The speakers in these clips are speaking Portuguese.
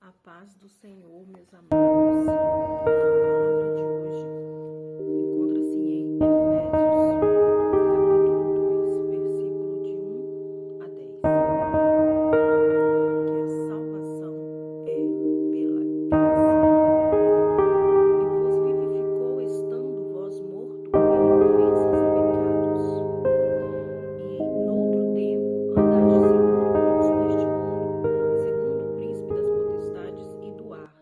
A paz do Senhor, meus amados. A palavra de hoje encontra-se em Efésios, capítulo 2, versículo de 1 a 10. Que a salvação é pela graça. E vos vivificou estando vós mortos em ofensas e pecados. E noutro tempo andastes segundo o curso deste mundo, segundo o príncipe das potestades e do ar,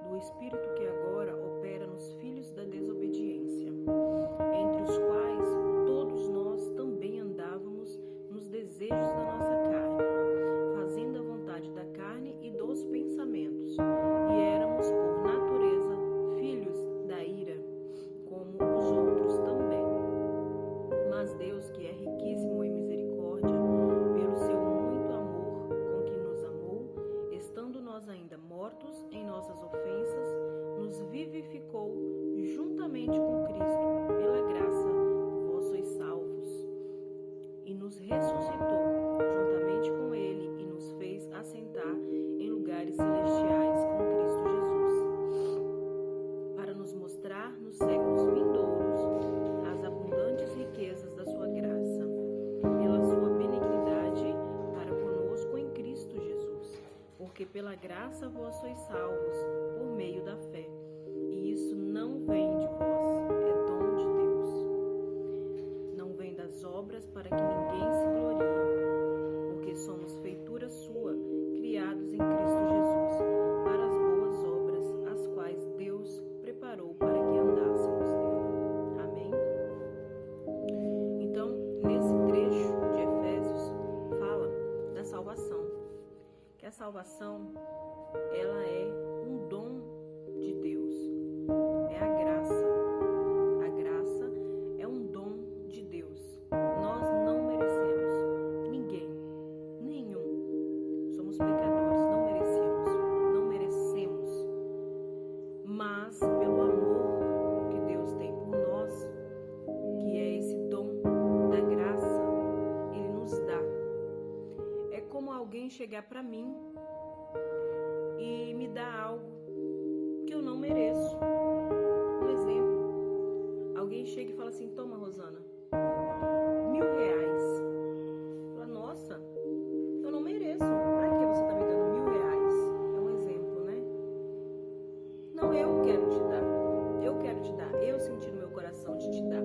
do espírito que agora opera nos filhos da desobediência, entre os quais todos nós também andávamos nos desejos da nossa carne, fazendo a vontade da carne e dos pensamentos, e éramos por natureza filhos da ira, como os outros também. Mas Deus, que é riquíssimo em misericórdia, pelo seu muito amor com que nos amou, estando nós ainda mortos em nossas ofensas, nos vivificou juntamente com Cristo. Pela graça vós sois salvos. E nos ressuscitou juntamente com Ele e nos fez assentar em lugares celestiais com Cristo Jesus, para nos mostrar nos séculos vindouros as abundantes riquezas da sua graça, pela sua benignidade para conosco em Cristo Jesus. Porque pela graça vós sois salvos, por meio da fé. E isso não vem de vós, é dom de Deus. Não vem das obras para que ninguém se glorie, porque somos feitura sua, criados em Cristo Jesus, para as boas obras, as quais Deus preparou para que andássemos nela. Amém? Então, nesse trecho de Efésios, fala da salvação. Que a salvação, ela é um dom de Deus. É a graça. A graça é um dom de Deus. Nós não merecemos. Ninguém. Nenhum. Somos pecadores, não merecemos. Mas, pelo amor que Deus tem por nós, que é esse dom da graça, Ele nos dá. É como alguém chegar para mim e me dar algo que eu não mereço. Um exemplo, alguém chega e fala assim: toma, Rosana, R$1.000. Fala: nossa, eu não mereço. Pra que você tá me dando R$1.000? É um exemplo, né? Não, eu quero te dar, eu senti no meu coração de te dar.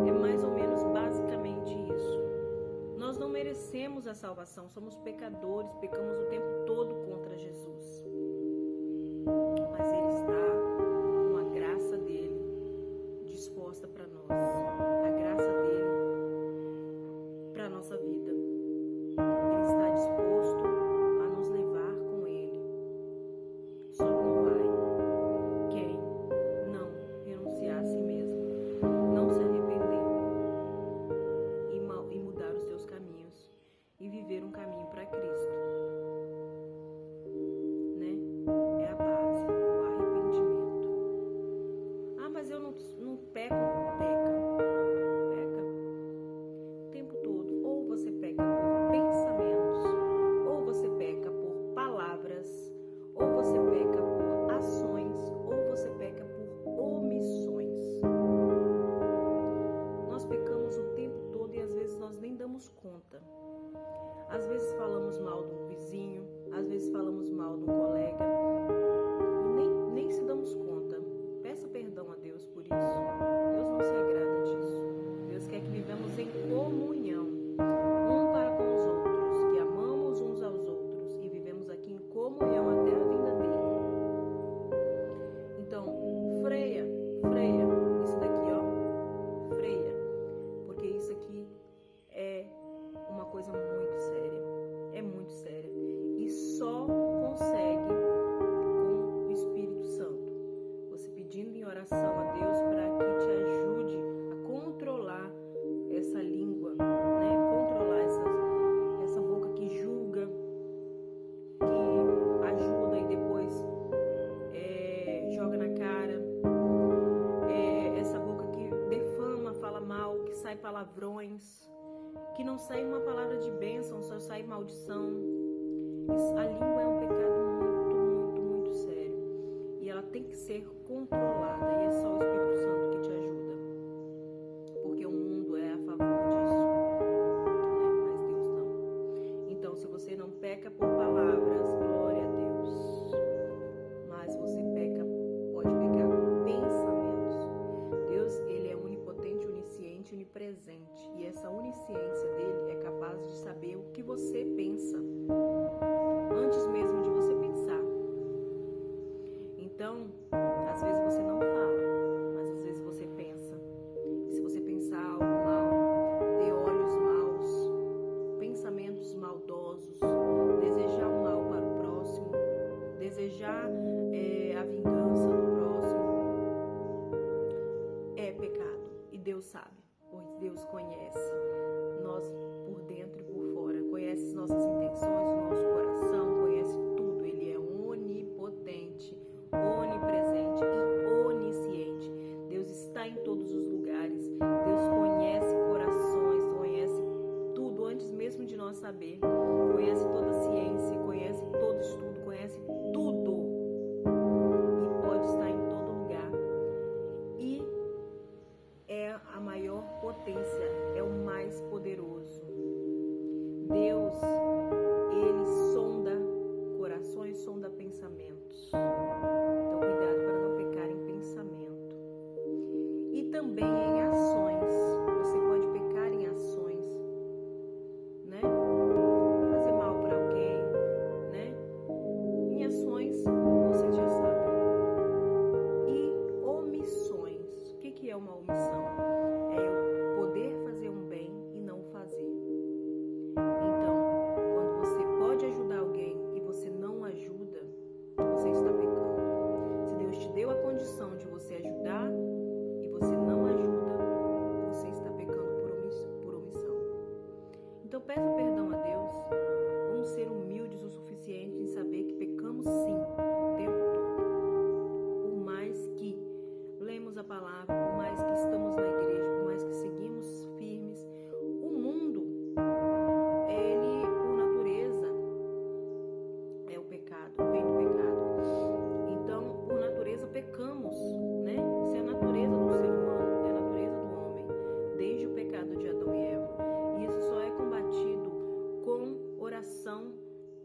É mais ou menos basicamente isso. Nós não merecemos a salvação, somos pecadores, pecamos o tempo todo contra Jesus. Mas Ele está com a graça dEle disposta para nós, a graça dEle para a nossa vida. Ele está disposto a nos levar com Ele. Só não vai quem não renunciar a si mesmo, não se arrepender e mudar os seus caminhos e viver um caminho para Cristo, né? É a base, o arrependimento. Ah, mas eu não peco. Peca o tempo todo. Ou você peca por pensamentos, ou você peca por palavras, ou você peca por ações, ou você peca por omissões. Nós pecamos o tempo todo e às vezes nós nem damos conta. Às vezes falamos mal de um vizinho, às vezes falamos mal de um colega e nem se damos conta. Peça perdão a Deus por isso. Deus não se agrada disso. Deus quer que vivamos em comunhão, um para com os outros, que amamos uns aos outros e vivemos aqui em comunhão até a vinda dele. Então, freia isso daqui, ó, freia, porque isso aqui é uma coisa muito séria, é muito séria, e só consegue com o Espírito Santo, você pedindo em oração a Deus para que te ajude a controlar essa língua, né? Controlar essa boca que julga, que ajuda e depois joga na cara, essa boca que defama, fala mal, que sai palavrões, que não sai uma palavra de bênção, só sai maldição. A língua é um pecado muito desejar a vingança do próximo é pecado. E Deus sabe, pois Deus conhece nós por dentro e por fora, conhece as nossas intenções, o nosso coração, conhece tudo. Ele é onipotente, onipresente e onisciente. Deus está em todos os lugares. Deus conhece corações, conhece tudo antes mesmo de nós saber. Conhece toda a ciência, conhece todo estudo, conhece tudo. E pode estar em todo lugar. E é a maior potência, é o mais poderoso. Deus, ele sonda corações, sonda pensamentos. Então, cuidado para não pecar em pensamento. E também em ações. Você pode pecar em ações, né? Fazer mal para alguém, né? Em ações, você já sabe. E omissões. O que é uma omissão? É eu poder fazer um bem e não fazer. Então, quando você pode ajudar alguém e você não ajuda, você está pecando. Se Deus te deu a condição de você ajudar e você não ajuda, você está pecando por omissão. Então, peça perdão a Deus. Vamos ser humildes o suficiente em saber que pecamos sim, o tempo todo. Por mais que lemos a palavra, por mais que estamos na igreja, por mais que seguimos firmes, o mundo, ele, por natureza, é o pecado, vem do pecado. Então, por natureza, pecamos, né? Isso é a natureza do ser humano, é a natureza do homem, desde o pecado de Adão e Eva. E isso só é combatido com oração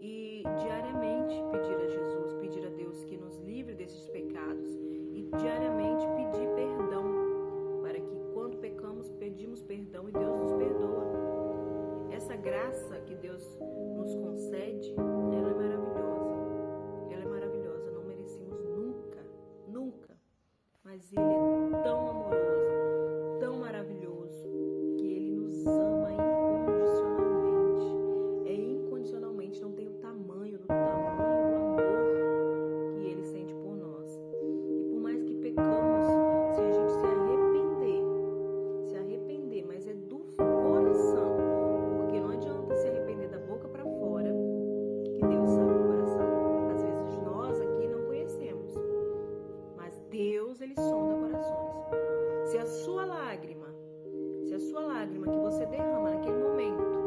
e diariamente pedir a Jesus, pedir a Deus que nos livre desses pecados e diariamente pedir perdão, para que quando pecamos, pedimos perdão e Deus nos perdoa. Essa graça que Deus nos concede, ela é maravilhosa. Ela é maravilhosa, não merecemos nunca. Mas Ele é tão amoroso, tão maravilhoso, que Ele nos ama incondicionalmente. É incondicionalmente, não tem o tamanho do amor que Ele sente por nós. E por mais que pecamos, se a gente se arrepender, mas é do coração, porque não adianta se arrepender da boca para fora, que Deus sabe o coração. Às vezes nós aqui não conhecemos, mas Deus, Ele sonda corações. Se a sua lágrima que você derrama naquele momento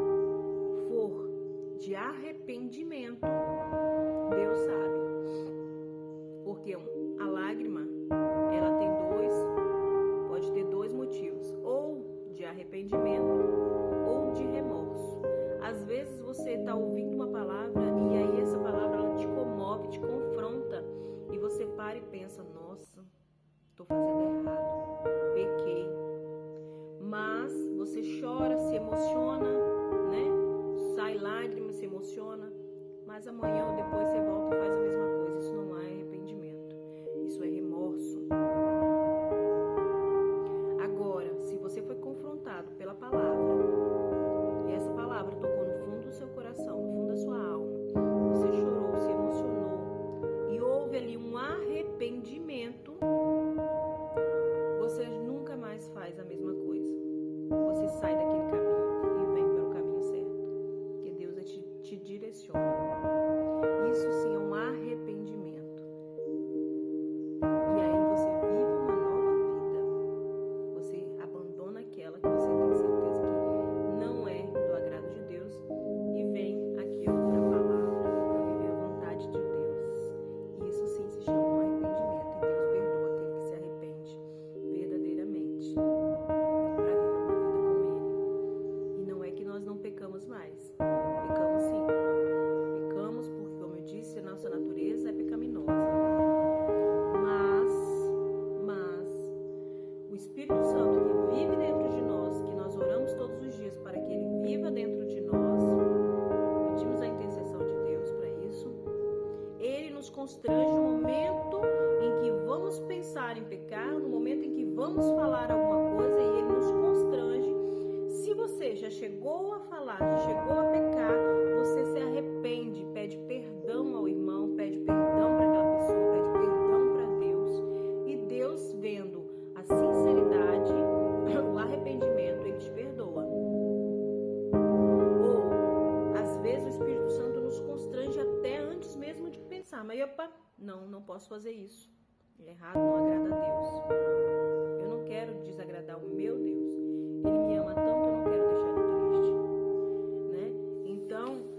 for de arrependimento, Deus sabe. Porque a lágrima, ela pode ter dois motivos, ou de arrependimento ou de remorso. Às vezes você está ouvindo uma palavra e aí essa palavra ela te comove, te confronta e você para e pensa, nossa, estou fazendo errado, pequei. Mas você chora, se emociona, né? Sai lágrimas, se emociona, mas amanhã ou depois você volta e faz a mesma coisa. Isso não é arrependimento, isso é remorso. Agora, se você foi confrontado pela palavra e essa palavra tocou no fundo do seu coração, no fundo da sua alma, você chorou, se emocionou e houve ali um arrependimento, você nunca mais faz a mesma coisa. Você sai daquele caminho e vem para o caminho certo, porque Deus te direciona. Isso sim é um arrependimento. E aí você vive uma nova vida. Você abandona aquela que você tem certeza que não é do agrado de Deus e vem aqui outra palavra para viver a vontade de Deus. Isso sim se chama um arrependimento. E Deus perdoa aquele que se arrepende verdadeiramente para viver uma vida com Ele. E não é que nós não pecamos mais. Pecamos sim. Pecamos porque, como eu disse, a nossa natureza é pecaminosa. Mas o Espírito Santo que vive dentro de nós, que nós oramos todos os dias para que Ele viva dentro de nós, pedimos a intercessão de Deus para isso. Ele nos constrange no momento em que vamos pensar em pecar, no momento em que vamos falar alguma coisa, e Ele nos constrange. Se você já chegou a falar, já chegou a pecar, você se arrepende, pede perdão ao irmão, pede perdão mas epa, não posso fazer isso. É errado, não agrada a Deus. Eu não quero desagradar o meu Deus. Ele me ama tanto, eu não quero deixar ele triste, né? Então,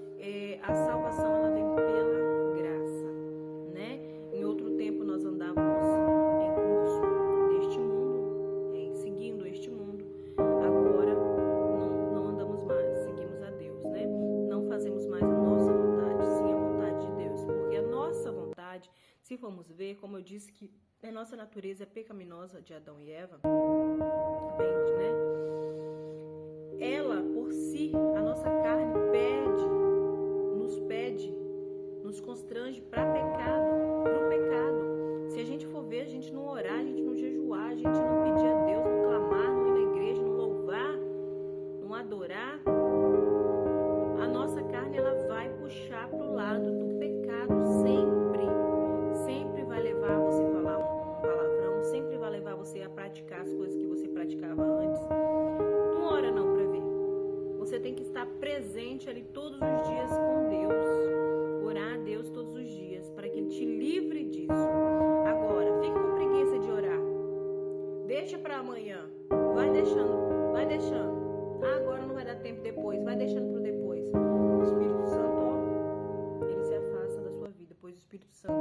a salvação ela vem pela graça, né? Em outro tempo nós andávamos em curso deste mundo, seguindo este mundo. Agora não andamos mais, seguimos a Deus, né? Não fazemos mais a nossa vontade, sim a vontade de Deus, porque a nossa vontade, se formos ver, como eu disse que a nossa natureza é pecaminosa de Adão e Eva, né? Ela, por si, a nossa carne nos constrange para pro pecado. Se a gente for ver, a gente não orar, a gente não jejuar, a gente não pedir a Deus, não clamar, não ir na igreja, não louvar, não adorar, a nossa carne ela vai puxar pro lado do pecado sempre vai levar você a falar um palavrão, sempre vai levar você a praticar as coisas que você praticava antes. Não ora não para ver. Você tem que estar presente ali todos os dias com Deus. Orar a Deus todos os dias para que Ele te livre disso. Agora, fique com preguiça de orar. Deixa para amanhã. Vai deixando. Agora não vai dar tempo depois. Vai deixando para depois. O Espírito Santo, ele se afasta da sua vida, pois o Espírito Santo